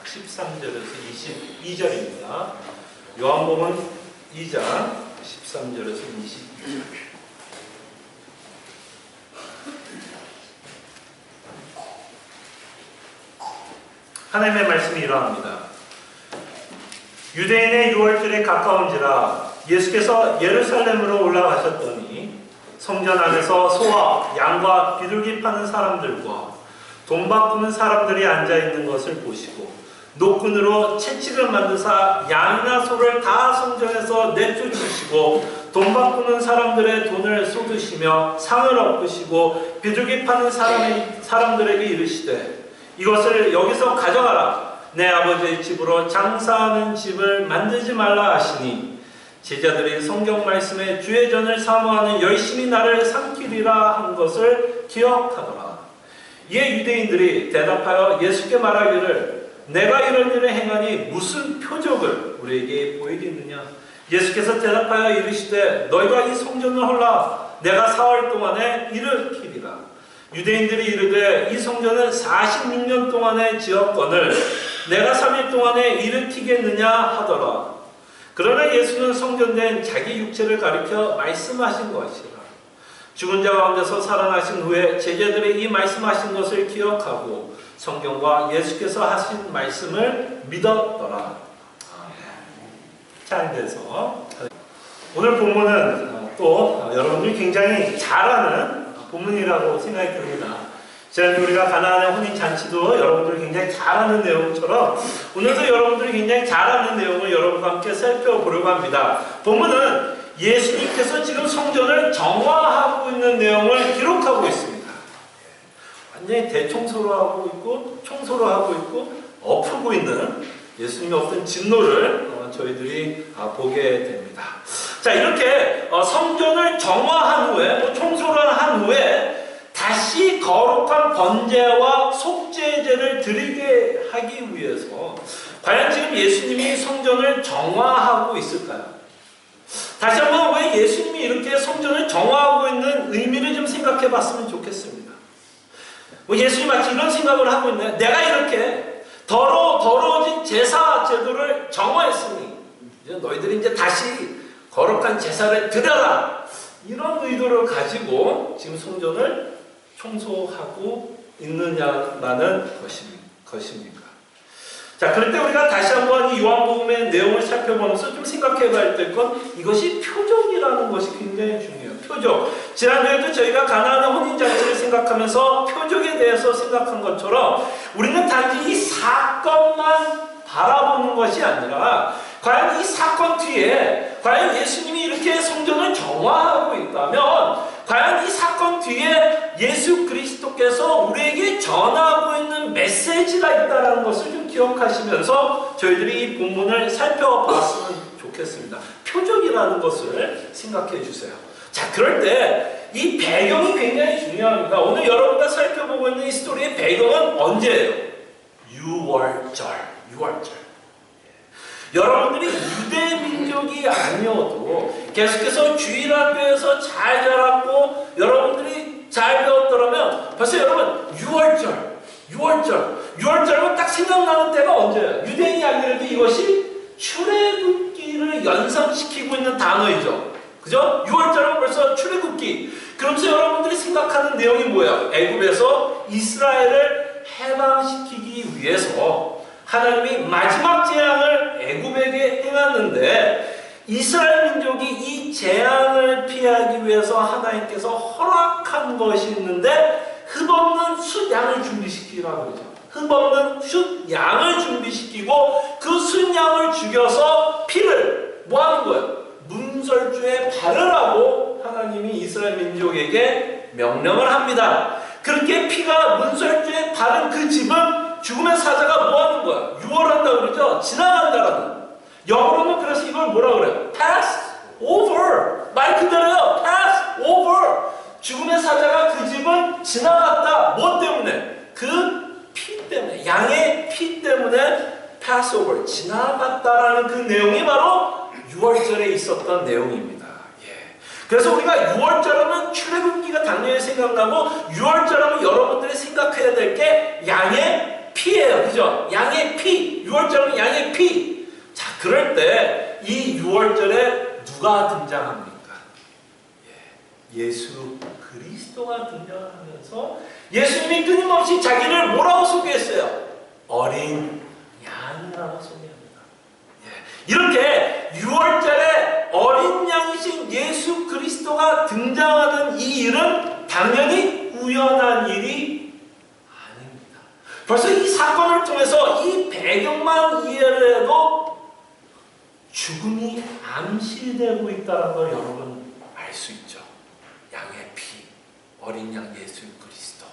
13절에서 22절입니다. 요한복음 2장 13절에서 22절. 하나님의 말씀이 이러합니다. 유대인의 유월절에 가까운지라 예수께서 예루살렘으로 올라가셨더니 성전 안에서 소와 양과 비둘기 파는 사람들과 돈 바꾸는 사람들이 앉아있는 것을 보시고 노끈으로 채찍을 만드사 양이나 소를 다 성전에서 내쫓으시고 돈 바꾸는 사람들의 돈을 쏟으시며 상을 엎으시고 비둘기 파는 사람들에게 이르시되 이것을 여기서 가져가라. 내 아버지의 집으로 장사하는 집을 만들지 말라 하시니 제자들이 성경 말씀에 주의 전을 사모하는 열심히 나를 삼키리라 한 것을 기억하더라. 이에 유대인들이 대답하여 예수께 말하기를 내가 이런 일을 행하니 무슨 표적을 우리에게 보이겠느냐. 예수께서 대답하여 이르시되 너희가 이 성전을 헐라 내가 4월 동안에 일으키리라. 유대인들이 이르되 이 성전은 46년 동안에 지었거늘 내가 3일 동안에 일으키겠느냐 하더라. 그러나 예수는 성전된 자기 육체를 가리켜 말씀하신 것이라. 죽은 자 가운데서 살아나신 후에 제자들이 이 말씀하신 것을 기억하고 성경과 예수께서 하신 말씀을 믿었더라. 잘 돼서 오늘 본문은 또 여러분들이 굉장히 잘 아는 본문이라고 생각이 듭니다. 지난주 우리가 가나안의 혼인잔치도 여러분들이 굉장히 잘 아는 내용처럼 오늘도 여러분들이 굉장히 잘 아는 내용을 여러분과 함께 살펴보려고 합니다. 본문은 예수님께서 지금 성전을 정화하고 있는 내용을 기록하고 있습니다. 완전히 대청소로 하고 있고 청소로 하고 있고 엎고 있는 예수님의 어떤 진노를 저희들이 보게 됩니다. 자, 이렇게 성전을 정화한 후에 청소를 한 후에 다시 거룩한 번제와 속죄제를 드리게 하기 위해서 과연 지금 예수님이 성전을 정화하고 있을까요? 다시 한번 왜 예수님이 이렇게 성전을 정화하고 있는 의미를 좀 생각해 봤으면 좋겠습니다. 예수님이 마치 이런 생각을 하고 있나요? 내가 이렇게 더러워진 제사 제도를 정화했으니 너희들이 이제 다시 거룩한 제사를 드려라. 이런 의도를 가지고 지금 성전을 청소하고 있느냐라는 것입니까? 자, 그럴 때 우리가 다시 한번 이 요한복음의 내용을 살펴보면서 좀 생각해 봐야 될 건 이것이 표적이라는 것이 굉장히 중요해요. 표적. 지난주에도 저희가 가나안의 혼인잔치를 생각하면서 표적에 대해서 생각한 것처럼 우리는 단지 이 사건만 바라보는 것이 아니라 과연 이 사건 뒤에 과연 예수님이 이렇게 성전을 정화하고 있다면 과연 이 사건 뒤에 예수 그리스도께서 우리에게 전하고 있는 메시지가 있다는 것을 좀 기억하시면서 저희들이 이 본문을 살펴봤으면 좋겠습니다. 표적이라는 것을 생각해 주세요. 자, 그럴 때 이 배경이 굉장히 중요합니다. 오늘 여러분과 살펴보고 있는 이 스토리의 배경은 언제예요? 유월절. 여러분들이 유대 민족이 아니어도 계속해서 주일학교에서 잘 자랐고 여러분들이 잘 배웠더라면 벌써 여러분 유월절은 딱 생각나는 때가 언제예요? 유대인이 아니라도 이것이 출애굽기를 연상시키고 있는 단어이죠. 그죠? 6월절은 벌써 출애굽기. 그러면서 여러분들이 생각하는 내용이 뭐예요? 애굽에서 이스라엘을 해방시키기 위해서 하나님이 마지막 재앙을 애굽에게 행하는데 이스라엘 민족이 이 재앙을 피하기 위해서 하나님께서 허락한 것이 있는데 흠없는 숫양을 준비시키라고 그러죠. 흠없는 숫양을 준비시키고 그 숫양을 죽여서 피를 뭐 하는 거예요? 문설주에 바르라고 하나님이 이스라엘 민족에게 명령을 합니다. 그렇게 피가 문설주에 바른 그 집은 죽음의 사자가 뭐 하는 거야? 유월한다고 그러죠? 지나간다라는. 영어로는 그래서 이걸 뭐라 그래요? pass over. 말 그대로요. pass over. 죽음의 사자가 그 집은 지나갔다. 뭐 때문에? 그 피 때문에. 양의 피 때문에 pass over. 지나갔다라는 그 내용이 바로 6월절에 있었던 내용입니다. 그래서 우리가 6월절하면 출애굽기가 당연히 생각나고 6월절하면 여러분들이 생각해야 될 게 양의 피 피예요. 그죠? 양의 피. 유월절은 양의 피. 자, 그럴 때 이 유월절에 누가 등장합니까? 예수 그리스도가 등장하면서 예수님이 끊임없이 자기를 뭐라고 소개했어요? 어린 양이라고 소개합니다. 이렇게 유월절에 어린 양이신 예수 그리스도가 등장하는 이 일은 당연히 우연한 일이 아닙니다. 벌써 이 사건을 통해서 이 배경만 이해를 해도 죽음이 암시되고 있다는 걸 여러분 알 수 있죠. 양의 피, 어린 양 예수 그리스도.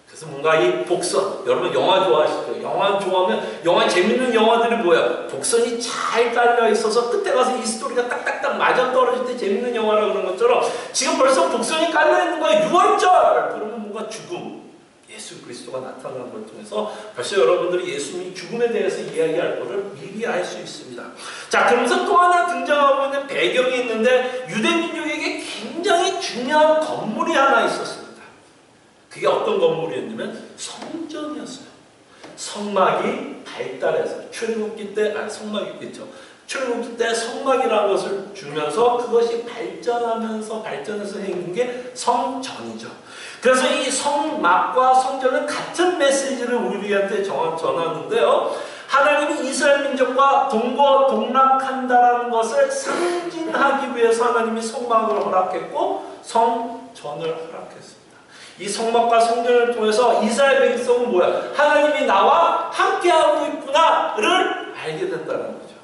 그래서 뭔가 이 복선, 여러분 영화 좋아하시죠? 영화 좋아하면 영화 재밌는 영화들이 뭐야? 복선이 잘 깔려 있어서 끝에 가서 이 스토리가 딱딱딱 맞아떨어질 때 재밌는 영화라 그런 것처럼 지금 벌써 복선이 깔려 있는 거야. 6월절! 그러면 뭔가 죽음, 예수 그리스도가 나타나는 걸 통해서 벌써 여러분들이 예수님이 죽음에 대해서 이야기할 것을 미리 알 수 있습니다. 자, 그러면서 또 하나 등장하고 있는 배경이 있는데 유대민족에게 굉장히 중요한 건물이 하나 있었습니다. 그게 어떤 건물이었냐면 성전이었어요. 성막이 발달해서 출애굽기 때, 성막이 있겠죠. 출애굽기 때 성막이라는 것을 주면서 그것이 발전해서 생긴 게 성전이죠. 그래서 이 성막과 성전은 같은 메시지를 우리한테 전하는데요. 하나님이 이스라엘 민족과 동거동락한다는 것을 상징하기 위해서 하나님이 성막을 허락했고 성전을 허락했습니다. 이 성막과 성전을 통해서 이스라엘 백성은 뭐야? 하나님이 나와 함께하고 있구나를 알게 된다는 거죠.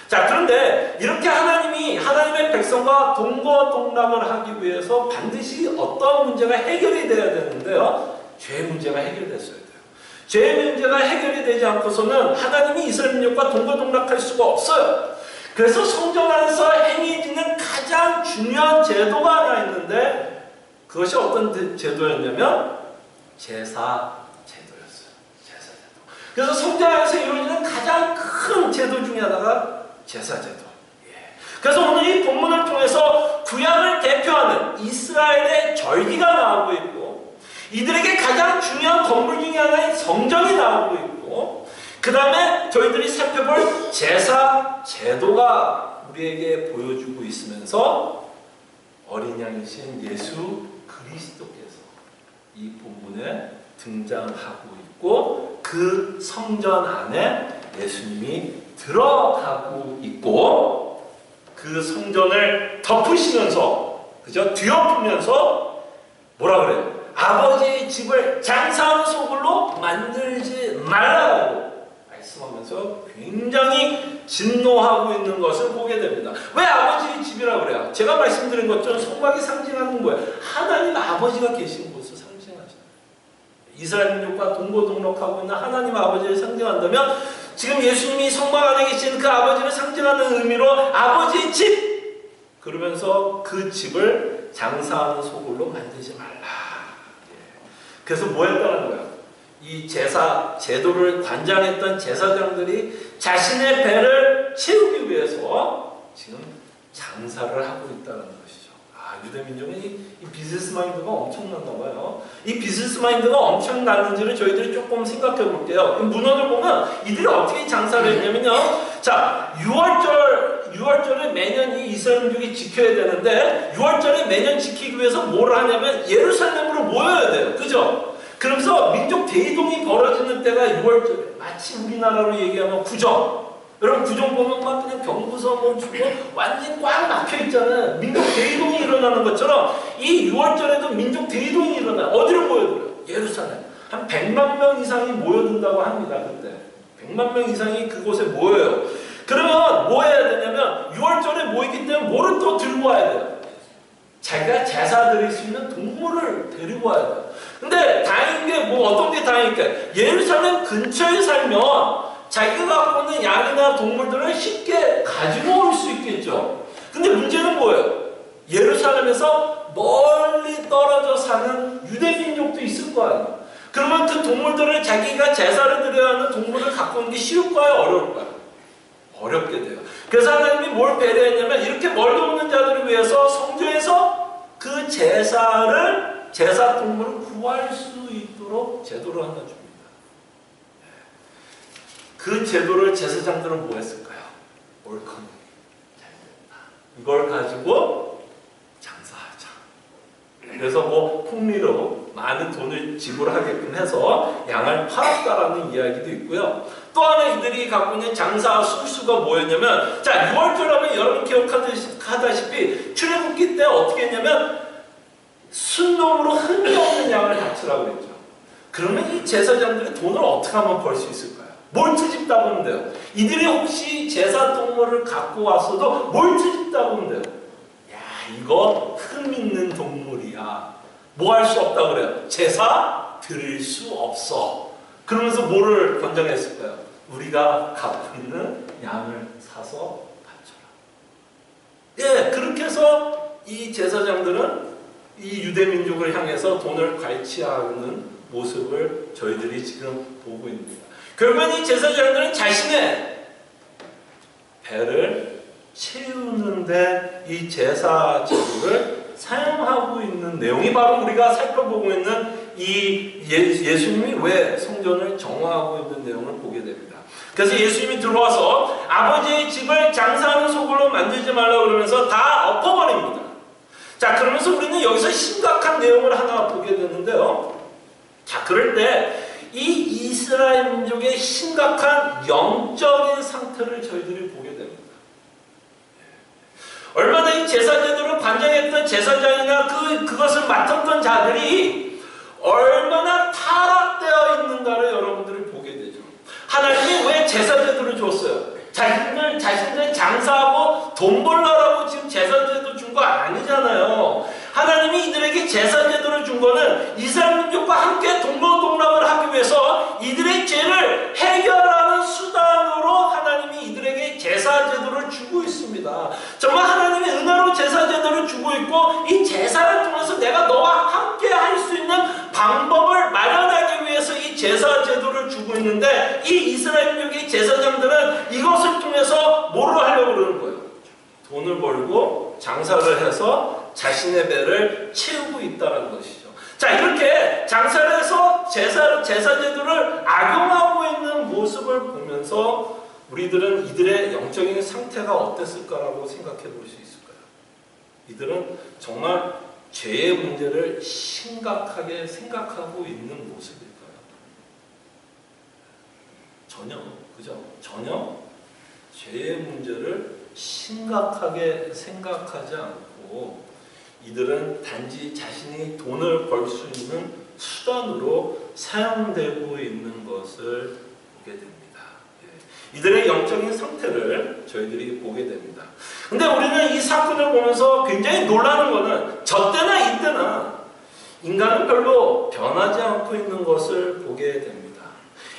자, 그런데 이렇게 하나님이 하나님의 백성과 동거동락을 하기 위해서 반드시 어떤 문제가 해결이 돼야 되는데요. 죄 문제가 해결됐어야 돼요. 죄 문제가 해결이 되지 않고서는 하나님이 이스라엘 민족과 동거동락할 수가 없어요. 그래서 성전 안에서 행해지는 가장 중요한 제도가 하나 있는데 그것이 어떤 제도였냐면 제사 제도였어요. 제사 제도. 그래서 성전 안에서 이루어지는 가장 큰 제도 중에 하나가 제사 제도. 그래서 오늘 이 본문을 통해서 구약을 대표하는 이스라엘의 절기가 나오고 있고 이들에게 가장 중요한 건물 중에 하나인 성전이 나오고 있고 그 다음에 저희들이 살펴볼 제사 제도가 우리에게 보여주고 있으면서 어린 양이신 예수 그리스도께서 이 본문에 등장하고 있고 그 성전 안에 예수님이 들어가고 있고 그 성전을 덮으시면서 그죠? 뒤엎으면서 뭐라 그래요? 아버지의 집을 장사하는 소굴로 만들지 말라고 말씀하면서 굉장히 진노하고 있는 것을 보게 됩니다. 왜 아버지의 집이라고 그래요? 제가 말씀드린 것처럼 성막이 상징하는 거예요. 하나님 아버지가 계신 곳을 상징하죠. 이스라엘 민족과 동거동락하고 있는 하나님 아버지를 상징한다면 지금 예수님이 성막 안에 계신 그 아버지를 상징하는 의미로 아버지의 집! 그러면서 그 집을 장사하는 소굴로 만들지 말라. 그래서 뭐 했다는 거예요? 이 제사, 제도를 관장했던 제사장들이 자신의 배를 채우기 위해서 지금 장사를 하고 있다는 것이죠. 유대민족은 이 비즈니스 마인드가 엄청난가 봐요. 이 비즈니스 마인드가 엄청나는지를 저희들이 조금 생각해 볼게요. 문헌을 보면 이들이 어떻게 장사를 했냐면요. 자, 6월절을 매년 이 이스라엘 민족이 지켜야 되는데 6월절에 매년 지키기 위해서 뭘 하냐면 예루살렘으로 모여야 돼요. 그죠? 그러면서 민족 대이동이 벌어지는 때가 6월절에 마치 우리나라로 얘기하면 구정. 여러분 구정 보면 막 그냥 경부선 뭐 주고 완전히 꽉 막혀 있잖아요. 민족 대이동이 일어나는 것처럼 이 6월절에도 민족 대이동이 일어나요. 어디로 모여들어요? 예루살렘. 한 100만 명 이상이 모여든다고 합니다. 그때 100만 명 이상이 그곳에 모여요. 그러면 뭐 해야 되냐면 6월절에 모이기 때문에 뭐를 또 들고 와야 돼요? 자기가 제사 드릴 수 있는 동물을 데리고 와야 돼요. 근데 다행인 게 뭐 어떤 게 다행일까요? 예루살렘 근처에 살면 자기가 갖고 있는 양이나 동물들을 쉽게 가지고 올 수 있겠죠. 근데 문제는 뭐예요? 예루살렘에서 멀리 떨어져 사는 유대민족도 있을 거 아니에요. 그러면 그 동물들을 자기가 제사를 드려야 하는 동물을 갖고 오는 게 쉬울까요? 어려울까요? 어렵게 돼요. 그래서 하나님이 뭘 배려했냐면 이렇게 멀리 오는 자들을 위해서 성전에서 그 제사 동물을 구할 수 있도록 제도를 하나 줍니다. 그 제도를 제사장들은 뭐 했을까요? 옳거니 잘 됐다. 이걸 가지고 장사하자. 그래서 뭐 풍리로 많은 돈을 지불하게끔 해서 양을 팔았다라는 이야기도 있고요. 또 하나 이들이 갖고 있는 장사 술수가 뭐였냐면, 자, 6월절하면 여러분 기억하다시피 출애굽기 때 어떻게 했냐면 순놈으로 흠이 없는 양을 바치라고 했죠. 그러면 이 제사장들이 돈을 어떻게 하면 벌 수 있을까요? 뭘 트집다 보면 돼요? 이들이 혹시 제사 동물을 갖고 왔어도 뭘 트집다 보면 돼요? 야, 이거 흠 있는 동물이야. 뭐 할 수 없다 그래요? 제사 드릴 수 없어. 그러면서 뭐를 권장했을까요? 우리가 갖고 있는 양을 사서 바쳐라. 예, 그렇게 해서 이 제사장들은 이 유대 민족을 향해서 돈을 갈취하는 모습을 저희들이 지금 보고 있습니다. 결국은 이 제사장들은 자신의 배를 채우는데 이 제사 제도를 사용하고 있는 내용이 바로 우리가 살펴보고 있는 이 예수님이 왜 성전을 정화하고 있는 내용을 보게 됩니다. 그래서 예수님이 들어와서 아버지의 집을 장사하는 소굴로 만들지 말라고 그러면서 다 엎어버립니다. 자, 그러면서 우리는 여기서 심각한 내용을 하나 보게 되는데요. 자, 그럴 때 이 이스라엘 민족의 심각한 영적인 상태를 저희들이 보게 됩니다. 얼마나 이 제사 제도를 관장했던 제사장이나 그것을 맡았던 자들이 얼마나 타락되어 있는가를 여러분들이 보게 되죠. 하나님이 왜 제사 제도를 줬어요? 자신들 장사하고 돈 벌라라고 지금 제사 제도 준 거 아니잖아요. 하나님이 이들에게 제사 제도를 준 거는 이스라엘 민족과 함께 동고동락을 하기 위해서 이들의 죄를 해결하는 수단으로 하나님이 이들에게 제사 제도를 주고 있습니다. 정말 하나님이 은혜로 제사 제도를 주고 있고, 이 제사를 통해서 내가 너와 함께 할 수 있는 방법을 마련하기 위해서 이 제사 제도를 주고 있는데, 이 이스라엘 민족의 제사장들은 이것을 통해서 뭐를 하려고 그러는 거예요? 돈을 벌고 장사를 해서 자신의 배를 채우고 있다는 것이죠. 자, 이렇게 장사를 해서 제사 제도를 악용하고 있는 모습을 보면서 우리들은 이들의 영적인 상태가 어땠을까라고 생각해 볼 수 있을까요? 이들은 정말 죄의 문제를 심각하게 생각하고 있는 모습일까요? 전혀, 그죠? 전혀 죄의 문제를 심각하게 생각하지 않고 이들은 단지 자신이 돈을 벌 수 있는 수단으로 사용되고 있는 것을 보게 됩니다. 이들의 영적인 상태를 저희들이 보게 됩니다. 근데 우리는 이 사건을 보면서 굉장히 놀라는 것은 저때나 이때나 인간은 별로 변하지 않고 있는 것을 보게 됩니다.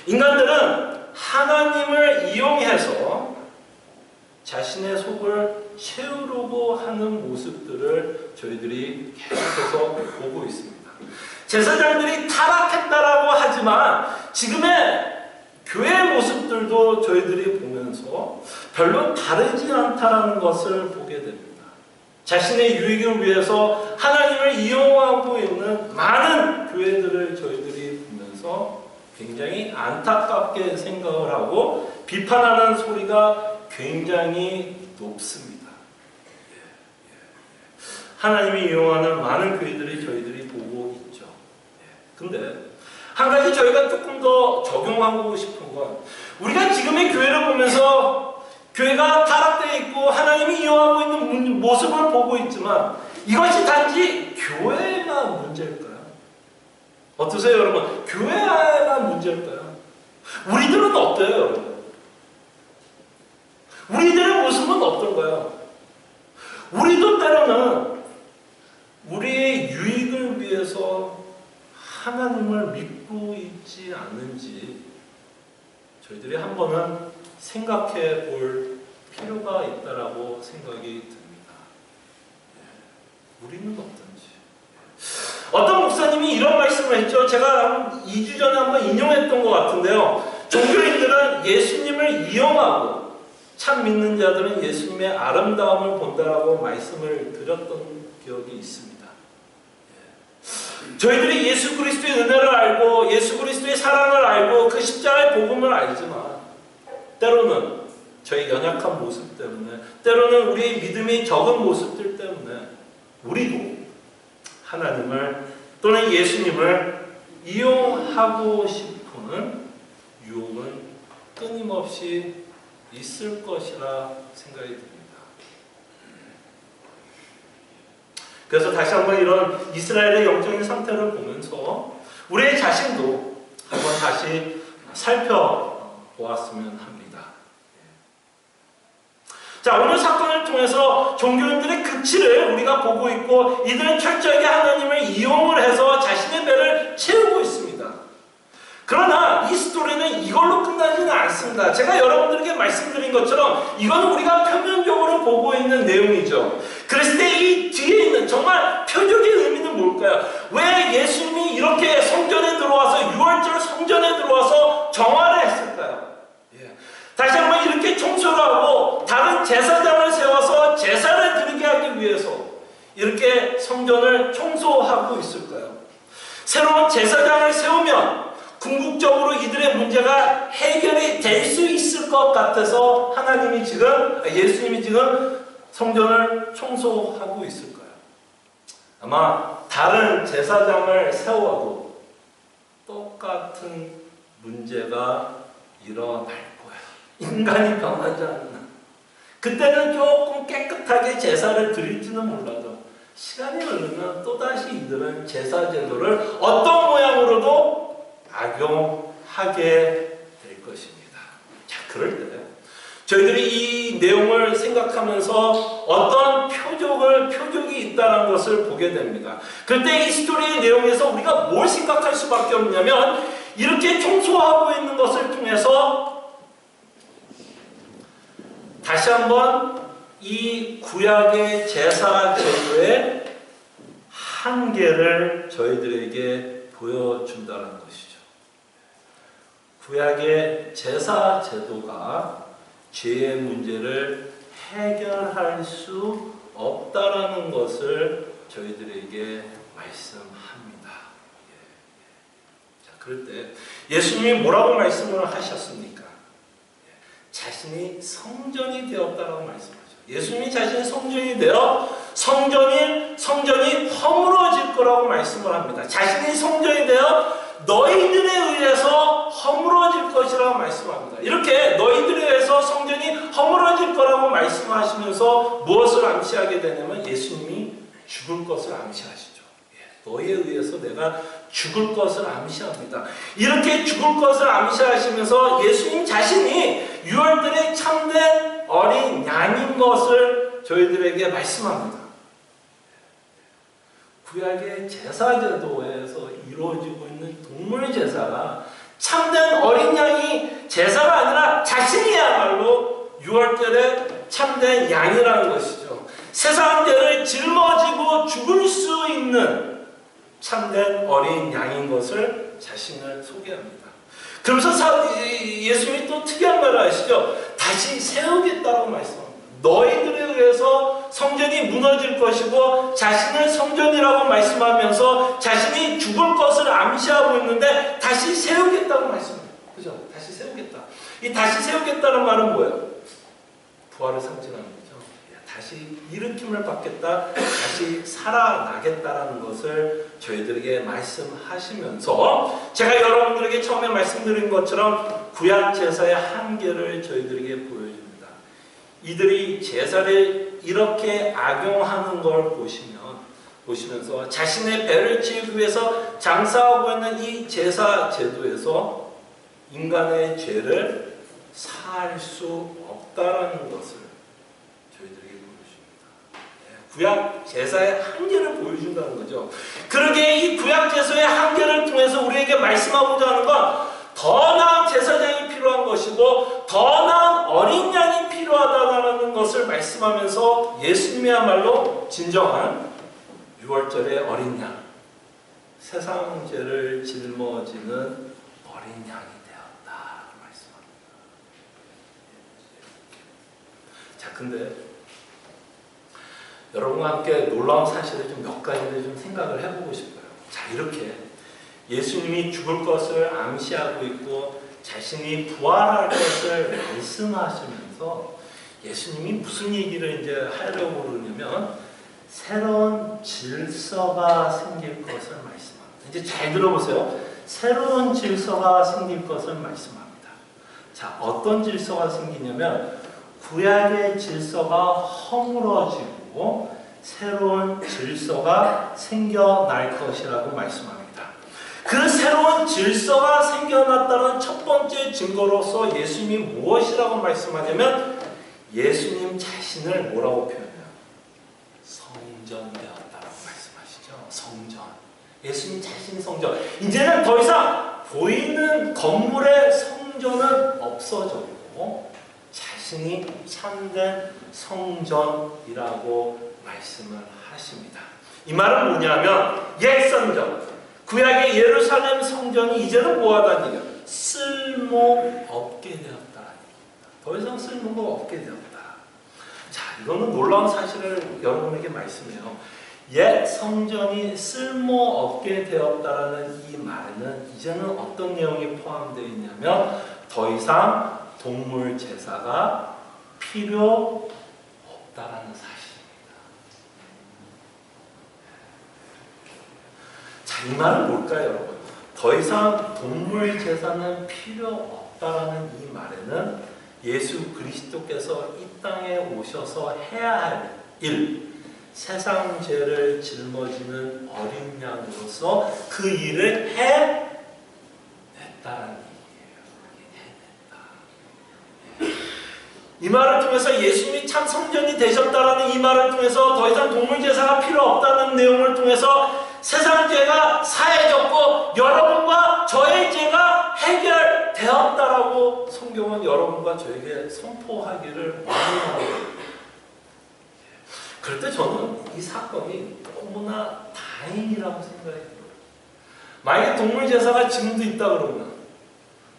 인간들은 하나님을 이용해서 자신의 속을 채우려고 하는 모습들을 저희들이 계속해서 보고 있습니다. 제사장들이 타락했다라고 하지만 지금의 교회의 모습들도 저희들이 보면서 별로 다르지 않다라는 것을 보게 됩니다. 자신의 유익을 위해서 하나님을 이용하고 있는 많은 교회들을 저희들이 보면서 굉장히 안타깝게 생각을 하고 비판하는 소리가 굉장히 높습니다. 하나님이 이용하는 많은 교회들이 저희들이 보고 있죠. 근데 한 가지 저희가 조금 더 적용하고 싶은 건, 우리가 지금의 교회를 보면서 교회가 타락되어 있고 하나님이 이용하고 있는 모습을 보고 있지만 이것이 단지 교회만 문제일까요? 어떠세요, 여러분? 교회만 문제일까요? 우리들은 어때요, 여러분? 우리들의 모습은 어떤가요? 우리도 때로는 우리의 유익을 위해서 하나님을 믿고 있지 않는지 저희들이 한 번은 생각해 볼 필요가 있다라고 생각이 듭니다. 우리는 어떤지. 어떤 목사님이 이런 말씀을 했죠. 제가 2주 전에 한번 인용했던 것 같은데요. 종교인들은 예수님을 이용하고 참 믿는 자들은 예수님의 아름다움을 본다라고 말씀을 드렸던 기억이 있습니다. 저희들이 예수 그리스도의 은혜를 알고 예수 그리스도의 사랑을 알고 그 십자가의 복음을 알지만 때로는 저희 연약한 모습 때문에, 때로는 우리의 믿음이 적은 모습들 때문에 우리도 하나님을 또는 예수님을 이용하고 싶은 유혹은 끊임없이 있을 것이라 생각이 듭니다. 그래서 다시 한번 이런 이스라엘의 영적인 상태를 보면서 우리의 자신도 한번 다시 살펴보았으면 합니다. 자, 오늘 사건을 통해서 종교인들의 극치를 우리가 보고 있고, 이들은 철저하게 하나님을 이용을 해서 자신의 배를 채우고 있습니다. 그러나 이 스토리는 이걸로 끝나지는 않습니다. 제가 여러분들에게 말씀드린 것처럼 이건 우리가 표면적으로 보고 있는 내용이죠. 그랬을 때 이 뒤에 있는 정말 표적의 의미는 뭘까요? 왜 예수님이 이렇게 성전에 들어와서, 유월절 성전에 들어와서 정화를 했을까요? 다시 한번 이렇게 청소를 하고 다른 제사장을 세워서 제사를 드리게 하기 위해서 이렇게 성전을 청소하고 있을까요? 새로운 제사장을 세우면 궁극적으로 이들의 문제가 해결이 될 수 있을 것 같아서 예수님이 지금 성전을 청소하고 있을까요? 아마 다른 제사장을 세워도 똑같은 문제가 일어날 거예요. 인간이 변하지 않는. 그때는 조금 깨끗하게 제사를 드릴지는 몰라도 시간이 흐르면 또다시 이들은 제사 제도를 어떤 모양으로도 악용하게 될 것입니다. 자, 그럴 때 저희들이 이 내용을 생각하면서 어떤 표적이 있다는 것을 보게 됩니다. 그때 이 스토리의 내용에서 우리가 뭘 생각할 수밖에 없냐면, 이렇게 청소하고 있는 것을 통해서 다시 한번 이 구약의 제사 제도의 한계를 저희들에게 보여준다는 것이죠. 구약의 제사 제도가 죄의 문제를 해결할 수 없다라는 것을 저희들에게 말씀합니다. 자, 그럴 때 예수님이 뭐라고 말씀을 하셨습니까? 자신이 성전이 되었다라고 말씀하죠. 예수님이 자신이 성전이 되어 성전이 허물어질 거라고 말씀을 합니다. 자신이 성전이 되어 너희들에 의해서 허물어질 것이라고 말씀합니다. 이렇게 너희들에 의해서 성전이 허물어질 거라고 말씀하시면서 무엇을 암시하게 되냐면 예수님이 죽을 것을 암시하시죠. 너희에 의해서 내가 죽을 것을 암시합니다. 이렇게 죽을 것을 암시하시면서 예수님 자신이 유월절에 참된 어린 양인 것을 저희들에게 말씀합니다. 구약의 제사 제도에서 이루어지고 있는 동물 제사가 참된 어린 양이 제사가 아니라 자신이야말로 유월절에 참된 양이라는 것이죠. 세상 죄를 짊어지고 죽을 수 있는 참된 어린 양인 것을 자신을 소개합니다. 그러면서 예수님이 또 특이한 말을 하시죠. 다시 세우겠다고 말씀합니다. 너희들에 의해서 성전이 무너질 것이고 자신을 성전이라고 말씀하면서 자신이 죽을 것을 암시하고 있는데 다시 세우겠다고 말씀합니다. 그죠? 다시 세우겠다. 이 다시 세우겠다는 말은 뭐예요? 부활을 상징하는 거죠. 다시 일으킴을 받겠다, 다시 살아나겠다라는 것을 저희들에게 말씀하시면서 제가 여러분들에게 처음에 말씀드린 것처럼 구약 제사의 한계를 저희들에게 보여줍니다. 이들이 제사를 이렇게 악용하는 걸 보시면서 자신의 배를 채우기 위해서 장사하고 있는 이 제사 제도에서 인간의 죄를 사할 수 없다라는 것을 저희들에게 보여줍니다. 구약 제사의 한계를 보여준다는 거죠. 그러기에 이 구약 제사의 한계를 통해서 우리에게 말씀하고자 하는 건 더 나은 제사장이 필요한 것이고 더 나은 어린 양이 필요하다는 것을 말씀하면서 예수님이야말로 진정한 유월절의 어린 양, 세상 죄를 짊어지는 어린 양이 되었다라고 말씀합니다. 자, 근데 여러분과 함께 놀라운 사실을 좀 몇 가지를 좀 생각을 해보고 싶어요. 자, 이렇게 예수님이 죽을 것을 암시하고 있고 자신이 부활할 것을 말씀하시면서 예수님이 무슨 얘기를 이제 하려고 그러냐면 새로운 질서가 생길 것을 말씀합니다. 이제 잘 들어보세요. 새로운 질서가 생길 것을 말씀합니다. 자, 어떤 질서가 생기냐면 구약의 질서가 허물어지고 새로운 질서가 생겨날 것이라고 말씀합니다. 그 새로운 질서가 생겨났다는 첫 번째 증거로서 예수님이 무엇이라고 말씀하냐면 예수님 자신을 뭐라고 표현해요? 성전되었다라고 말씀하시죠. 성전. 예수님 자신이 성전. 이제는 더 이상 보이는 건물의 성전은 없어졌고 자신이 참된 성전이라고 말씀을 하십니다. 이 말은 뭐냐면 옛 성전, 구약의 예루살렘 성전이 이제는 뭐하다는 얘기예요? 쓸모없게 되었다는 얘기입니다. 더 이상 쓸모가 없게 되었다. 자, 이거는 놀라운 사실을 여러분에게 말씀해요. 옛 성전이 쓸모없게 되었다라는 이 말에는 이제는 어떤 내용이 포함되어 있냐면 더 이상 동물 제사가 필요 없다라는 사실입니다. 자, 이 말은 뭘까요, 여러분? 더 이상 동물 제사는 필요 없다라는 이 말에는 예수 그리스도께서 이 땅에 오셔서 해야 할 일, 세상 죄를 짊어지는 어린 양으로서 그 일을 해냈다라는 얘기예요. 이 말을 통해서 예수님이 참 성전이 되셨다라는 이 말을 통해서 더 이상 동물 제사가 필요 없다는 내용을 통해서 세상 죄가 사해졌고 여러분과 저의 죄가 해결되었다라고 성경은 여러분과 저에게 선포하기를 원합니다. 그럴 때 저는 이 사건이 너무나 다행이라고 생각해요. 만약에 동물 제사가 지금도 있다 그러면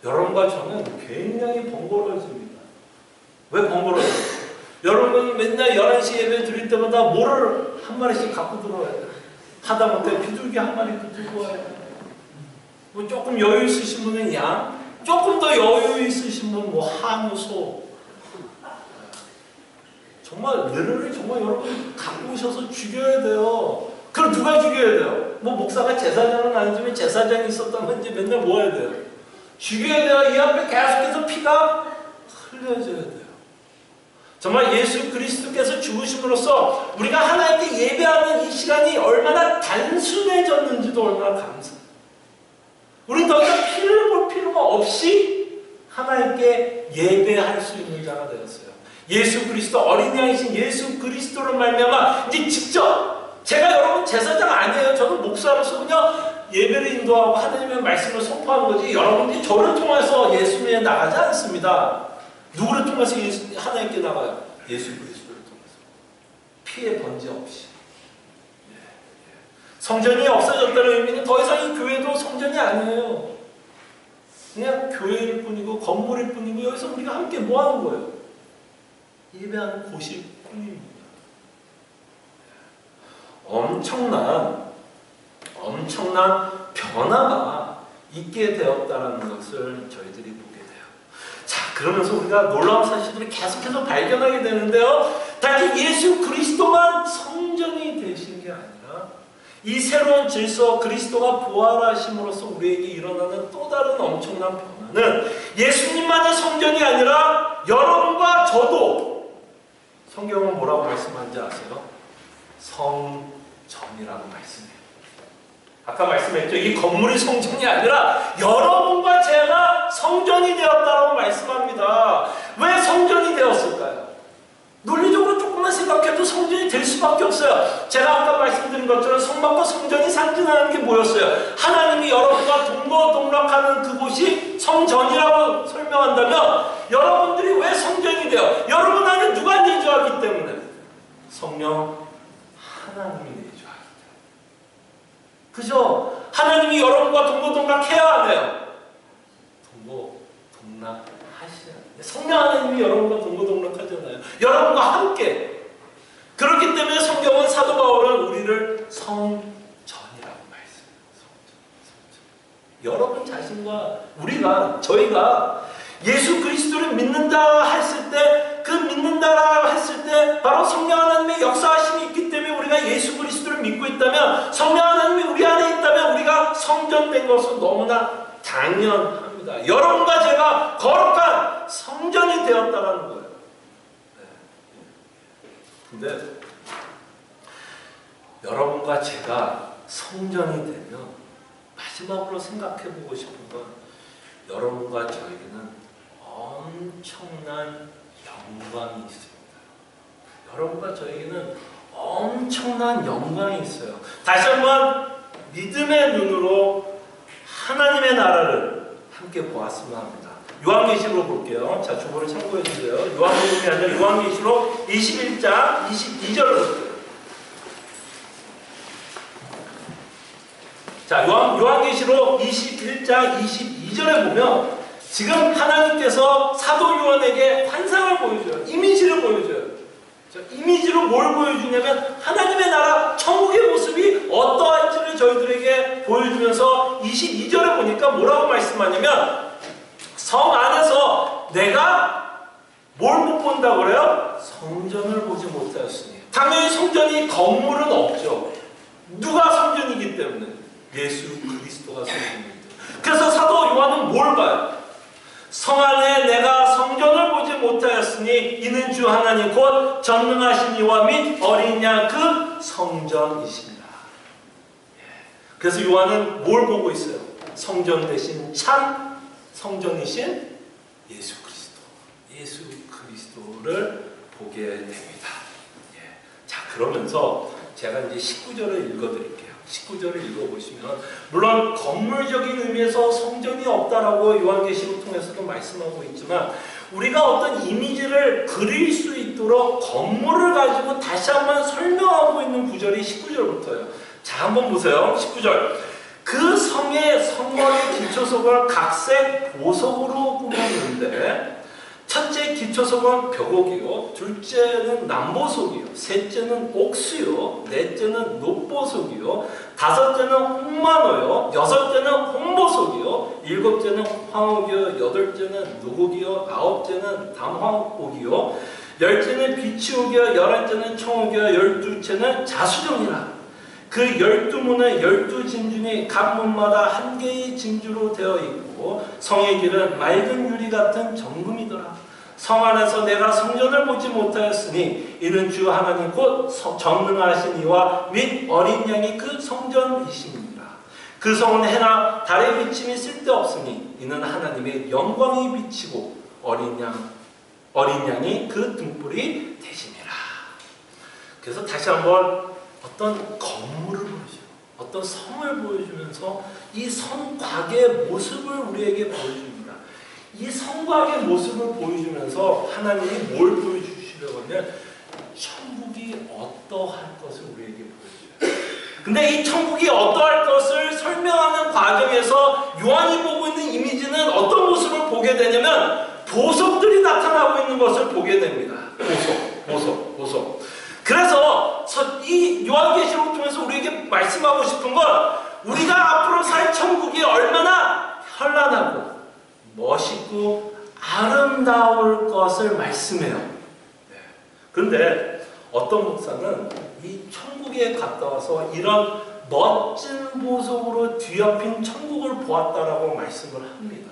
여러분과 저는 굉장히 번거로워집니다. 왜 번거로워요? 여러분 맨날 11시 예배 드릴 때마다 모를 한 마리씩 갖고 들어와요. 하다못해 비둘기 한 마리도 들고 와요. 뭐 조금 여유 있으신 분은 양, 조금 더 여유 있으신 분은 뭐 한우, 소. 정말 뇌를 정말 여러분 갖고 오셔서 죽여야 돼요. 그럼 누가 죽여야 돼요? 뭐 목사가 제사장은 아니지만 제사장이 있었다면 이제 맨날 뭐 해야 돼요? 죽여야 돼요. 이 앞에 계속해서 피가 흘려져야 돼요. 정말 예수 그리스도께서 죽으심으로써 우리가 하나님께 예배하는 이 시간이 얼마나 단순해졌는지도 얼마나 감사해요. 우리는 더 이상 피를 볼 필요가 없이 하나님께 예배할 수 있는 자가 되었어요. 예수 그리스도 어린 양이신 예수 그리스도를 말미암아 이제 직접 제가 여러분 제사장 아니에요. 저는 목사로서 그냥 예배를 인도하고 하나님의 말씀을 선포하는 거지 여러분들이 저를 통해서 예수님에 나가지 않습니다. 누구를 통해서 하나님께 나가요? 예수 그리스도를 통해서. 피해 번지 없이. 성전이 없어졌다는 의미는 더 이상 이 교회도 성전이 아니에요. 그냥 교회일 뿐이고 건물일 뿐이고 여기서 우리가 함께 뭐 하는 거예요? 예배하는 곳일 뿐입니다. 엄청난 변화가 있게 되었다는 것을 저희들이 보게 돼요. 자, 그러면서 우리가 놀라운 사실들을 계속해서 발견하게 되는데요. 단지 예수 그리스도만 성전이 되신 게 아니라 이 새로운 질서 그리스도가 부활하심으로써 우리에게 일어나는 또 다른 엄청난 변화는 예수님만의 성전이 아니라 여러분과 저도 성경은 뭐라고 말씀하는지 아세요? 성전이라고 말씀해요. 아까 말씀했죠. 이 건물이 성전이 아니라 여러분과 제가 성전이 되었다고 말씀합니다. 왜 성전이 되었을까요? 논리적으로 조금만 생각해도 성전이 될 수밖에 없어요. 제가 아까 말씀드린 것처럼 성막과 성전이 상징하는 게 뭐였어요? 하나님이 여러분과 동거동락하는 그곳이 성전이라고 설명한다면 여러분들이 왜 성전이 돼요? 여러분 안에 누가 내주하기 때문에? 성령 하나님이 내주하기 때문에. 그죠? 하나님이 여러분과 동거동락해야 하네요. 동거동락하시잖아요. 성령 하나님이 여러분과 동거동락하잖아요. 여러분과 함께. 그렇기 때문에 성경은 사도 바울은 우리를 성전이라고 말씀해요. 성전. 여러분 자신 저희가 예수 그리스도를 믿는다 했을 때, 그 믿는다라 했을 때 바로 성령 하나님의 역사하심이 있기 때문에 우리가 예수 그리스도를 믿고 있다면, 성령 하나님이 우리 안에 있다면 우리가 성전된 것은 너무나 당연합니다. 여러분과 제가 거룩한 성전이 되었다는 거예요. 근데 여러분과 제가 성전이 되면 마지막으로 생각해보고 싶은 건, 여러분과 저에게는 엄청난 영광이 있습니다. 여러분과 저에게는 엄청난 영광이 있어요. 다시 한번 믿음의 눈으로 하나님의 나라를 함께 보았으면 합니다. 요한계시록 볼게요. 자, 주보를 참고해 주세요. 요한복음이 아니라 요한계시록 21장 22절을 볼게요. 자, 요한계시록 21장 22절에 보면 지금 하나님께서 사도 요한에게 환상을 보여줘요. 이미지를 보여줘요. 이미지로 뭘 보여주냐면 하나님의 나라, 천국의 모습이 어떠할지를 저희들에게 보여주면서 22절에 보니까 뭐라고 말씀하냐면, 성 안에서 내가 뭘 못 본다고 그래요? 성전을 보지 못하였으니. 당연히 성전이 건물은 없죠. 누가 성전이기 때문에? 예수 그리스도가 성전입니다. 그래서 사도 요한은 뭘 봐요? 성 안에 내가 성전을 보지 못하였으니 이는 주 하나님 곧 전능하신 이와 및 어린 양 그 성전이십니다. 그래서 요한은 뭘 보고 있어요? 성전 대신 참 성전이신 예수 그리스도를 보게 됩니다. 자, 그러면서 제가 이제 19절을 읽어드릴게요. 19절을 읽어보시면, 물론 건물적인 의미에서 성전이 없다라고 요한계시록 통해서도 말씀하고 있지만, 우리가 어떤 이미지를 그릴 수 있도록 건물을 가지고 다시 한번 설명하고 있는 구절이 19절부터예요. 자, 한번 보세요. 19절. 그 성의 성곽의 기초석을 각색 보석으로 꾸몄는데, 첫째 기초석은 벽옥이요, 둘째는 남보석이요, 셋째는 옥수요, 넷째는 녹보석이요, 다섯째는 홍만호요, 여섯째는 홍보석이요, 일곱째는 황옥이요, 여덟째는 노곡이요, 아홉째는 담황옥이요, 열째는 비치옥이요, 열한째는 청옥이요, 열두째는 자수정이라. 그 12문은 12진주니 각 문마다 한 개의 진주로 되어 있고, 성의 길은 맑은 유리 같은 정금이더라. 성 안에서 내가 성전을 보지 못하였으니 이는 주 하나님 곧 전능하신 이와 및 어린 양이 그 성전이시니라. 그 성은 해나 달의 비침이 쓸데없으니 이는 하나님의 영광이 비치고 어린 양이 그 등불이 되시니라. 그래서 다시 한번 어떤 건물을 보여줘요. 어떤 성을 보여주면서 이 성곽의 모습을 우리에게 보여줍니다. 이 성곽의 모습을 보여주면서 하나님이 뭘 보여주시려고 하면 천국이 어떠할 것을 우리에게 보여줘요. 근데 이 천국이 어떠할 것을 설명하는 과정에서 요한이 보고 있는 이미지는 어떤 모습을 보게 되냐면 보석들이 나타나고 있는 것을 보게 됩니다. 보석. 그래서 이 요한계시록 통해서 우리에게 말씀하고 싶은 건, 우리가 앞으로 살 천국이 얼마나 현란하고 멋있고 아름다울 것을 말씀해요. 그런데 어떤 목사는 이 천국에 갔다 와서 이런 멋진 보석으로 뒤엎인 천국을 보았다라고 말씀을 합니다.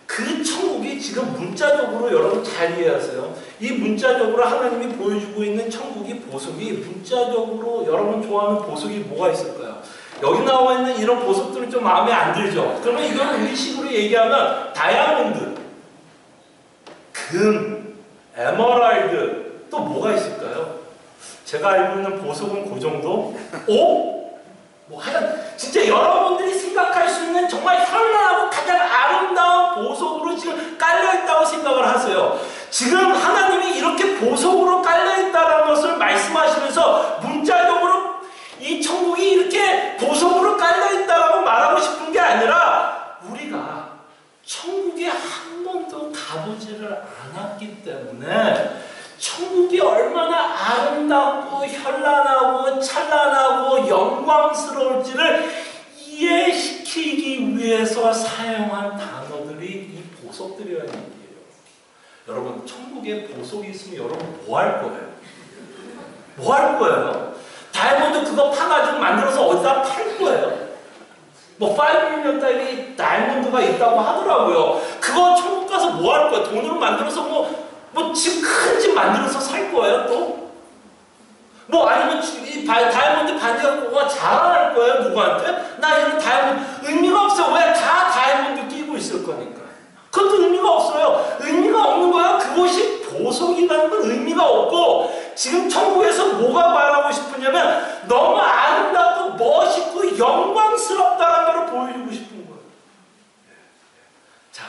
그 천국이 지금 문자적으로, 여러분 잘 이해하세요. 이 문자적으로 하나님이 보여주고 있는 천국이, 보석이 문자적으로 여러분 좋아하는 보석이 뭐가 있을까요? 여기 나와 있는 이런 보석들은 좀 마음에 안 들죠? 그러면 이건 우리식으로 얘기하면 다이아몬드, 금, 에메랄드, 또 뭐가 있을까요? 제가 알고 있는 보석은 그 정도? 하여간 진짜 여러분들이 생각할 수 있는 정말 현란하고 가장 아름다운 보석으로 지금 깔려있다고 생각을 하세요. 지금 하나님이 이렇게 보석으로 깔려있다는 것을 말씀하시면서 문자적으로 이 천국이 이렇게 보석으로 깔려있다고 말하고 싶은 게 아니라, 우리가 천국에 한 번도 가보지를 않았기 때문에 천국이 얼마나 아름답고 현란하고 찬란하고 영광스러울지를 이해시키는 시키기 위해서 사용한 단어들이 이 보석들이라는 얘기예요. 여러분, 천국에 보석이 있으면 여러분 뭐 할 거예요? 뭐 할 거예요? 다이아몬드 그거 파가지고 만들어서 어디다 팔 거예요? 뭐 5밀리언짜리 다이아몬드가 있다고 하더라고요. 그거 천국 가서 뭐 할 거예요? 돈으로 만들어서 뭐 집 큰 집 만들어서 살 거예요 또? 뭐 아니면 이 다이아몬드 반지 갖고 자랑할 거예요 누구한테? 나 이런 다이아몬드 의미가 없어요. 왜? 다 다이아몬드 끼고 있을 거니까. 그것도 의미가 없어요. 의미가 없는 거야. 그것이 보석이라는 건 의미가 없고, 지금 천국에서 뭐가 말하고 싶으냐면 너무 아름답고 멋있고 영광스럽다는 걸 보여주고 싶은 거예요. 자,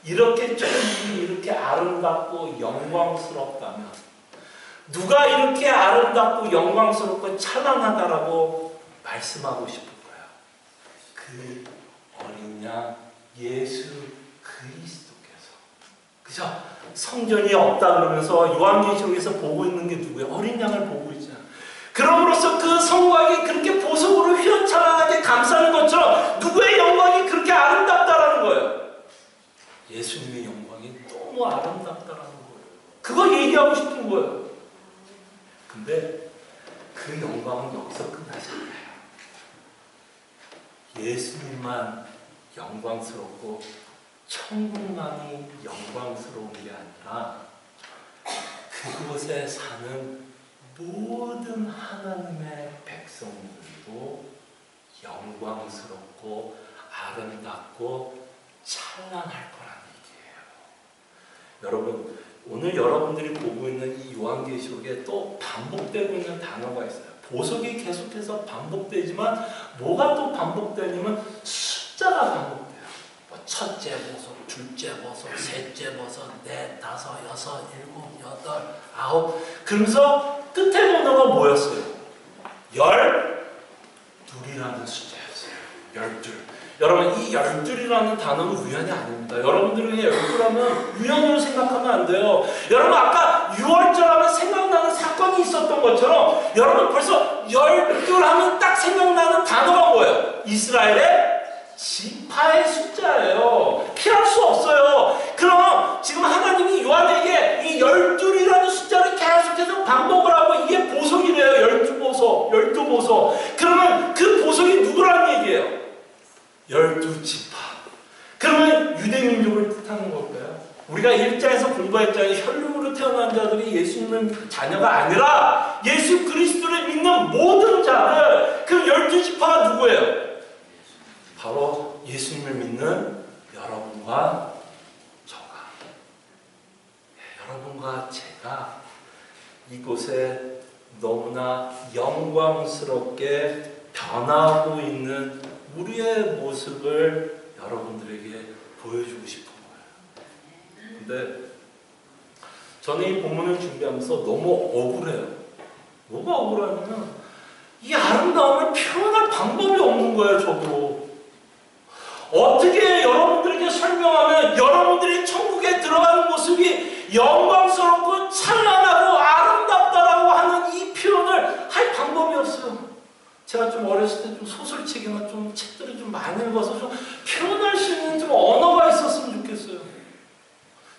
이렇게 천국이 이렇게 아름답고 영광스럽다면 누가 이렇게 아름답고 영광스럽고 찬란하다라고 말씀하고 싶은 거예요? 그 어린 양 예수 그리스도께서. 그죠? 성전이 없다 그러면서 요한계시록에서 보고 있는 게 누구예요? 어린 양을 보고 있잖아요. 그럼으로써 그 성곽이 그렇게 보석으로 휘어찬란하게 감싸는 것처럼 누구의 영광이 그렇게 아름답다라는 거예요? 예수님의 영광이 너무 아름답다라는 거예요. 그거 얘기하고 싶은 거예요. 근데 그 영광은 여기서 끝나지 않아요. 예수님만 영광스럽고 천국만이 영광스러운 게 아니라 그곳에 사는 모든 하나님의 백성들도 영광스럽고 아름답고 찬란할 거라는 얘기예요. 여러분, 오늘 여러분들이 보고 있는 이 요한계시록에 또 반복되고 있는 단어가 있어요. 보석이 계속해서 반복되지만 뭐가 또 반복되냐면 숫자가 반복돼요. 뭐 첫째 보석, 둘째 보석, 셋째 보석, 넷, 다섯, 여섯, 일곱, 여덟, 아홉. 그러면서 끝에 번호가 뭐였어요? 12이라는 숫자였어요. 12. 여러분, 이 12이라는 단어는 우연이 아닙니다. 여러분들이 12라면 우연으로 생각하면 안 돼요. 여러분, 아까 6월절 하면 생각나는 사건이 있었던 것처럼 여러분 벌써 12 하면 딱 생각나는 단어가 뭐예요? 이스라엘의 지파의 숫자예요. 피할 수 없어요. 그럼 지금 하나님이 요한에게 이 12이라는 숫자를 계속해서 반복을 하고 이게 보석이래요. 12보석, 12보석. 그러면 그 보석이 누구라는 얘기예요? 12지파. 그러면 유대민족을 뜻하는 걸까요? 우리가 1장에서 공부했잖아요. 혈육으로 태어난 자들이 예수님의 자녀가 아니라 예수 그리스도를 믿는 모든 자들, 그 12지파가 누구예요? 바로 예수님을 믿는 여러분과 저가, 여러분과 제가 이곳에 너무나 영광스럽게 변하고 있는 우리의 모습을 여러분들에게 보여주고 싶은 거예요. 근데 저는 이 본문을 준비하면서 너무 억울해요. 뭐가 억울하냐면 이 아름다움을 표현할 방법이 없는 거예요. 저도 어떻게 여러분들에게 설명하면 여러분들이 천국에 들어가는 모습이 영광스럽고 찬란하고 아름답다라고 하는 이 표현을 할 방법이 없어요. 제가 좀 어렸을 때 좀 소설책이나 좀 책들을 좀 많이 읽어서 좀 표현할 수 있는 좀 언어가 있었으면 좋겠어요.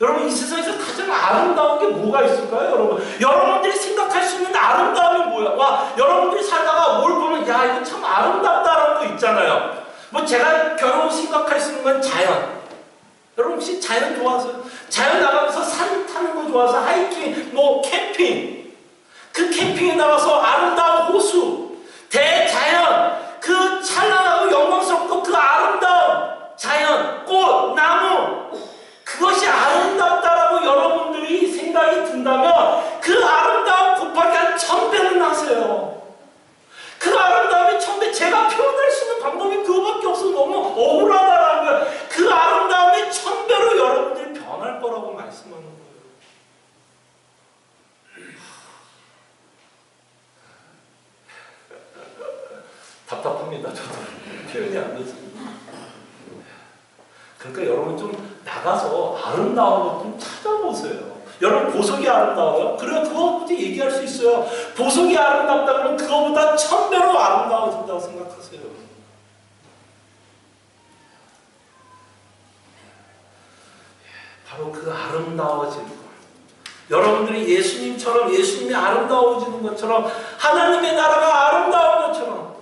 여러분, 이 세상에서 가장 아름다운 게 뭐가 있을까요? 여러분들이 생각할 수 있는 아름다움이 뭐야? 와, 여러분들이 살다가 뭘 보면 야, 이거 참 아름답다라는 거 있잖아요. 뭐 제가 겨우 생각할 수 있는 건 자연. 여러분 혹시 자연 좋아하세요? 자연 나가면서 산 타는 거 좋아해서 하이킹, 뭐 캠핑. 그 캠핑에 나가서 아름다운 호수, 대자연, 그 찬란하고 영광스럽고 그 아름다운 자연, 꽃, 나무, 그것이 아름답다라고 여러분들이 생각이 든다면 그 아름다움 곱하기 한 1000배는 나세요. 그 아름다움이 1000배, 제가 표현할 수 있는 방법이 그거밖에 없어서 너무 억울하다라는 거예요. 그 아름다움이 1000배로 여러분들이 변할 거라고 말씀하는 거예요. 답답합니다. 저도 표현이 안 되지. 그러니까 여러분 좀 나가서 아름다운 것 좀 찾아보세요. 여러분 보석이 아름다워요? 그래, 그거부터 얘기할 수 있어요. 보석이 아름답다 그러면 그거보다 1000배로 아름다워진다고 생각하세요. 바로 그 아름다워질 것. 여러분들이 예수님처럼 예수님이 아름다워지는 것처럼 하나님의 나라가 아름다운 것처럼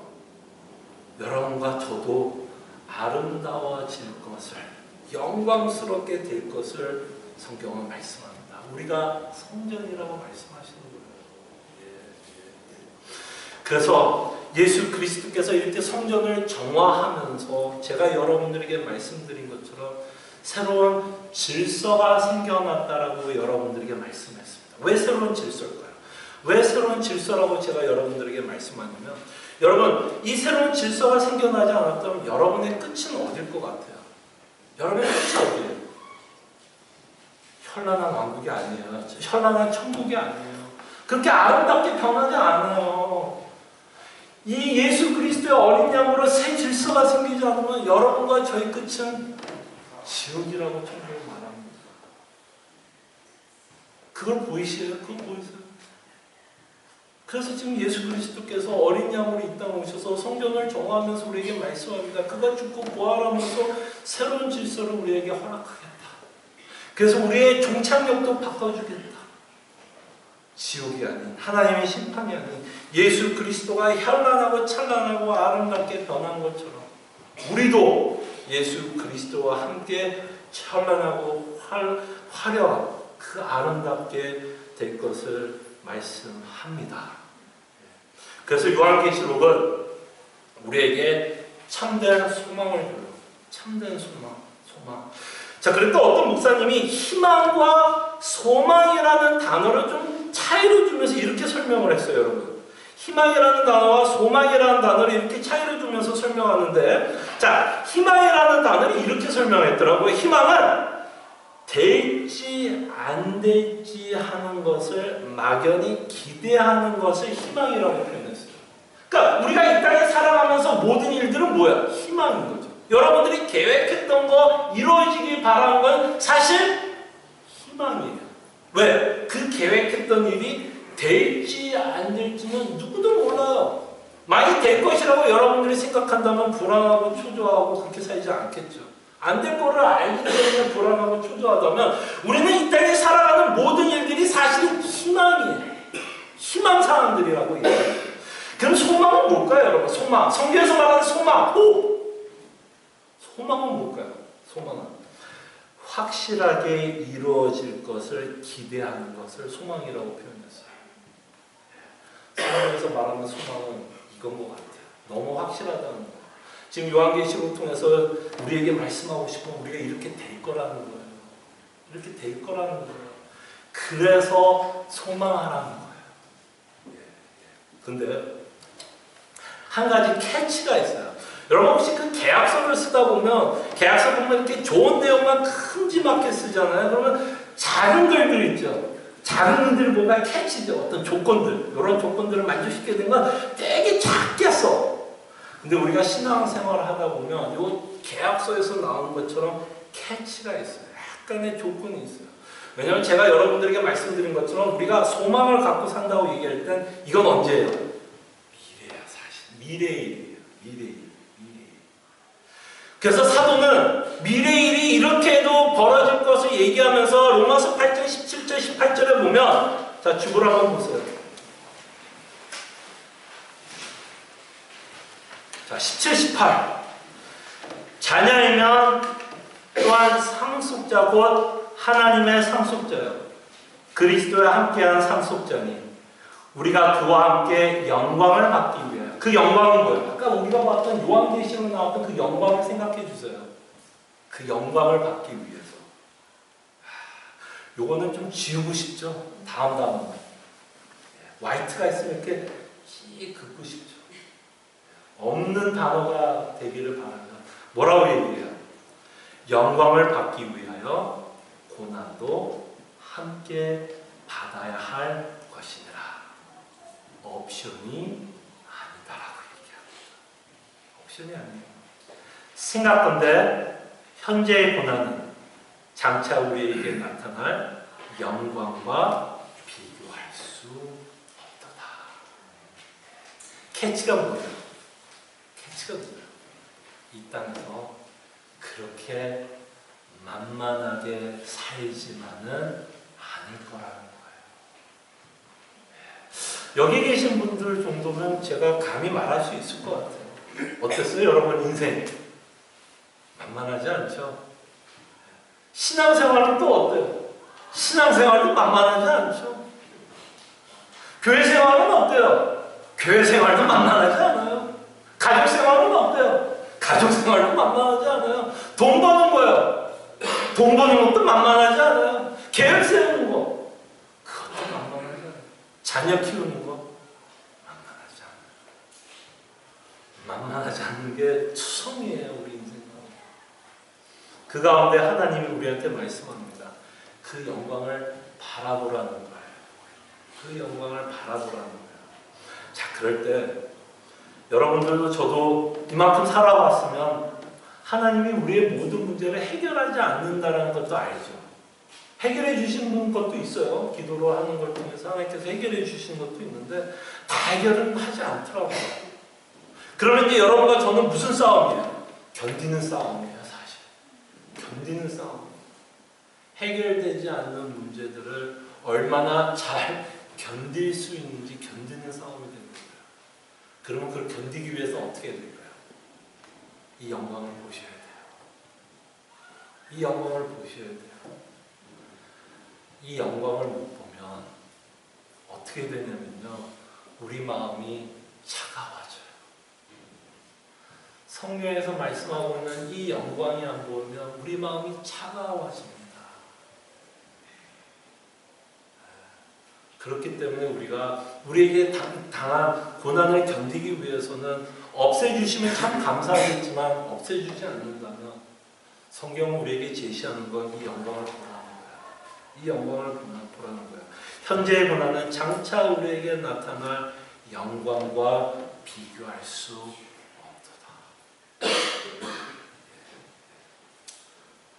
여러분과 저도 아름다워질 것을 영광스럽게 될 것을 성경은 말씀합니다. 우리가 성전이라고 말씀하시는 거예요. 그래서 예수 그리스도께서 이렇게 성전을 정화하면서 제가 여러분들에게 말씀드린 것처럼 새로운 질서가 생겨났다라고 여러분들에게 말씀했습니다. 왜 새로운 질서일까요? 왜 새로운 질서라고 제가 여러분들에게 말씀하냐면 여러분 이 새로운 질서가 생겨나지 않았다면 여러분의 끝은 어딜 것 같아요? 여러분의 끝이 어디예요? 현란한 왕국이 아니에요. 현란한 천국이 아니에요. 그렇게 아름답게 변하지 않아요. 이 예수 그리스도의 어린 양으로 새 질서가 생기지 않으면 여러분과 저희 끝은 지옥이라고 천국을 말합니다. 그걸 보이시나요? 그거 보이세요? 그래서 지금 예수 그리스도께서 어린 양으로 이 땅에 오셔서 성전을 정화하면서 우리에게 말씀합니다. 그가 죽고 부활하면서 새로운 질서를 우리에게 허락하겠다. 그래서 우리의 종착역도 바꿔주겠다. 지옥이 아닌 하나님의 심판이 아닌 예수 그리스도가 현란하고 찬란하고 아름답게 변한 것처럼 우리도 예수 그리스도와 함께 찬란하고 화려한 그 아름답게 될 것을 말씀합니다. 그래서 요한계시록은 우리에게 참된 소망을 줘요. 참된 소망. 자, 그런데 어떤 목사님이 희망과 소망이라는 단어를 좀 차이로 주면서 이렇게 설명을 했어요, 여러분. 희망이라는 단어와 소망이라는 단어를 이렇게 차이로 주면서 설명하는데, 자, 희망이라는 단어를 이렇게 설명했더라고요. 희망은 될지 안 될지 하는 것을 막연히 기대하는 것을 희망이라고 표현했어요. 그러니까 우리가 이 땅에 살아가면서 모든 일들은 뭐야? 희망인 거죠. 여러분들이 계획했던 거 이루어지길 바라는 건 사실 희망이에요. 왜? 그 계획했던 일이 될지 안 될지는 누구도 몰라요. 많이 될 것이라고 여러분들이 생각한다면 불안하고 초조하고 그렇게 살지 않겠죠. 안 될 거를 알기 때문에 불안하고 초조하다면 우리는 이 땅에 살아가는 모든 일들이 사실은 희망이에요. 희망 사항들이라고 얘기해요. 그럼 소망은 뭘까요, 여러분? 소망. 성경에서 말하는 소망. 소망은 뭘까요? 소망은 확실하게 이루어질 것을 기대하는 것을 소망이라고 표현했어요. 성경에서 말하는 소망은 이건 것 같아요. 너무 확실하다는 거예요. 지금 요한계시록을 통해서 우리에게 말씀하고 싶은 우리가 이렇게 될 거라는 거예요. 이렇게 될 거라는 거예요. 그래서 소망하라는 거예요. 근데 한 가지 캐치가 있어요. 여러분 혹시 그 계약서를 쓰다 보면 계약서 보면 이렇게 좋은 내용만 큼지막하게 쓰잖아요. 그러면 작은 글들 있죠. 작은 글들 뭔가 캐치죠. 어떤 조건들. 이런 조건들을 만족시키게 되면 되게 작게 써. 근데 우리가 신앙생활을 하다 보면 이 계약서에서 나오는 것처럼 캐치가 있어요. 약간의 조건이 있어요. 왜냐하면 제가 여러분들에게 말씀드린 것처럼 우리가 소망을 갖고 산다고 얘기할 땐 이건 언제예요? 미래야 사실. 미래일이에요. 미래일. 그래서 사도는 미래일이 이렇게도 벌어질 것을 얘기하면서 로마서 8장 17절 18절에 보면 자 주보를 한번 보세요. 자 17, 18 자녀이면 또한 상속자 곧 하나님의 상속자요 그리스도와 함께한 상속자니 우리가 그와 함께 영광을 받기 위하여 그 영광은 뭐예요? 아까 우리가 봤던 요한계시록에 나왔던 그 영광을 생각해 주세요. 그 영광을 받기 위해서 요거는 좀 지우고 싶죠? 다음 단어 화이트가 있으면 이렇게 씩 긋고 싶죠. 없는 단어가 되기를 바랍니다. 뭐라고 얘기해요? 영광을 받기 위하여 고난도 함께 받아야 할 것이니라. 옵션이 아니다라고 얘기합니다. 옵션이 아니에요. 생각건데 현재의 고난은 장차 우리에게 나타날 영광과 비교할 수 없도다. 캐치가 뭐예요? 캐치가 뭐예요? 이 땅에서 그렇게 만만하게 살지만은 않을 거라는 거예요. 여기 계신 분들 정도면 제가 감히 말할 수 있을 것 같아요. 어땠어요, 여러분 인생? 만만하지 않죠? 신앙생활은 또 어때요? 신앙생활도 만만하지 않죠? 교회 생활은 어때요? 교회 생활도 만만하지 않아요. 가족 생활은 어때요? 가족 생활도 만만하지 않아요. 돈 버는 거요. 돈 버는 것도 만만하지 않아요. 계획 세우는 거, 그것도 만만하지 않아요. 자녀 키우는 거, 만만하지 않아요. 만만하지 않는 게 투성이에요, 우리 인생 가운데. 그 가운데 하나님이 우리한테 말씀합니다. 그 영광을 바라보라는 거예요. 그 영광을 바라보라는 거예요. 자, 그럴 때 여러분들도 저도 이만큼 살아왔으면 하나님이 우리의 모든 문제를 해결하지 않는다는 것도 알죠. 해결해 주시는 것도 있어요. 기도로 하는 걸 통해서 하나님께서 해결해 주시는 것도 있는데 다 해결은 하지 않더라고요. 그러면 이제 여러분과 저는 무슨 싸움이에요? 견디는 싸움이에요, 사실. 견디는 싸움. 해결되지 않는 문제들을 얼마나 잘 견딜 수 있는지 견디는 싸움이 되는 거예요. 그러면 그걸 견디기 위해서 어떻게 해야 될까요? 이 영광을 보셔야 돼요. 이 영광을 보셔야 돼요. 이 영광을 못 보면 어떻게 되냐면요, 우리 마음이 차가워져요. 성경에서 말씀하고 있는 이 영광이 안 보이면 우리 마음이 차가워집니다. 그렇기 때문에 우리에게 당한 고난을 견디기 위해서는 없애주시면 참 감사하겠지만 없애주지 않는다면 성경은 우리에게 제시하는 건 이 영광을 보라는 거야. 이 영광을 보라는 거야. 현재의 고난은 장차 우리에게 나타날 영광과 비교할 수 없도다.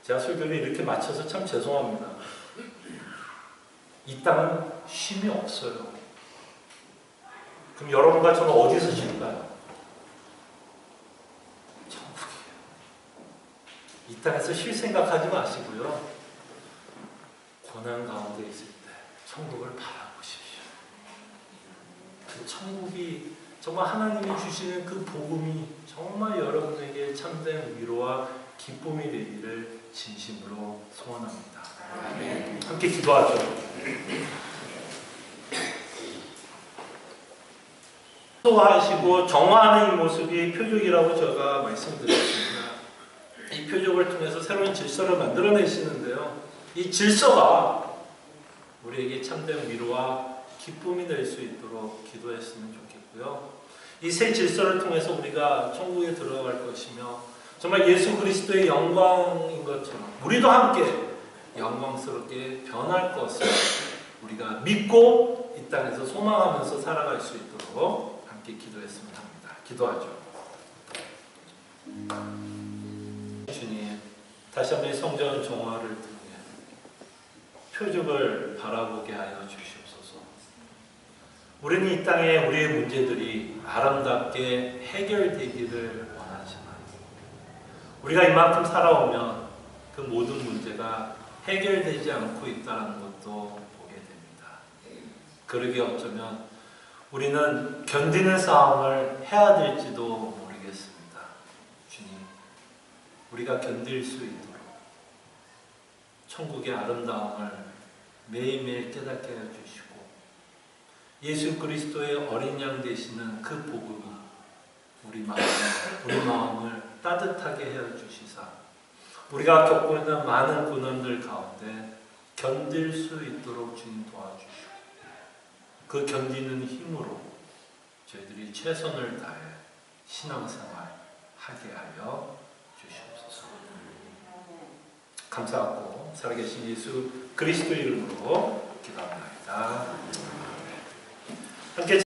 제가 설교를 이렇게 마쳐서 참 죄송합니다. 이 땅은 쉼이 없어요. 그럼 여러분과 저는 어디서 쉴까요? 천국이에요. 이 땅에서 쉴 생각하지 마시고요. 고난 가운데 있을 때 천국을 바라보십시오. 그 천국이 정말 하나님이 주시는 그 복음이 정말 여러분에게 참된 위로와 기쁨이 되기를 진심으로 소원합니다. 함께 기도하죠. 하시고 정화하는 이 모습이 표적이라고 제가 말씀드렸습니다. 이 표적을 통해서 새로운 질서를 만들어내시는데요. 이 질서가 우리에게 참된 위로와 기쁨이 될 수 있도록 기도했으면 좋겠고요. 이 새 질서를 통해서 우리가 천국에 들어갈 것이며 정말 예수 그리스도의 영광인 것처럼 우리도 함께 영광스럽게 변할 것을 우리가 믿고 이 땅에서 소망하면서 살아갈 수 있도록 함께 기도했으면 합니다. 기도하죠. 주님, 다시 한번 성전 정화를 통해 표적을 바라보게 하여 주시옵소서. 우리는 이 땅에 우리의 문제들이 아름답게 해결되기를 원하지만 우리가 이만큼 살아오면 그 모든 문제가 해결되지 않고 있다는 것도 보게 됩니다. 그러게 어쩌면 우리는 견디는 싸움을 해야 될지도 모르겠습니다. 주님, 우리가 견딜 수 있도록 천국의 아름다움을 매일매일 깨닫게 해주시고 예수 그리스도의 어린 양 되시는 그 복음이 우리 마음을 따뜻하게 해주시사 우리가 겪고 있는 많은 고난들 가운데 견딜 수 있도록 주님 도와주시고 그 견디는 힘으로 저희들이 최선을 다해 신앙생활 하게 하여 주시옵소서. 감사하고 살아계신 예수 그리스도의 이름으로 기도합니다. 함께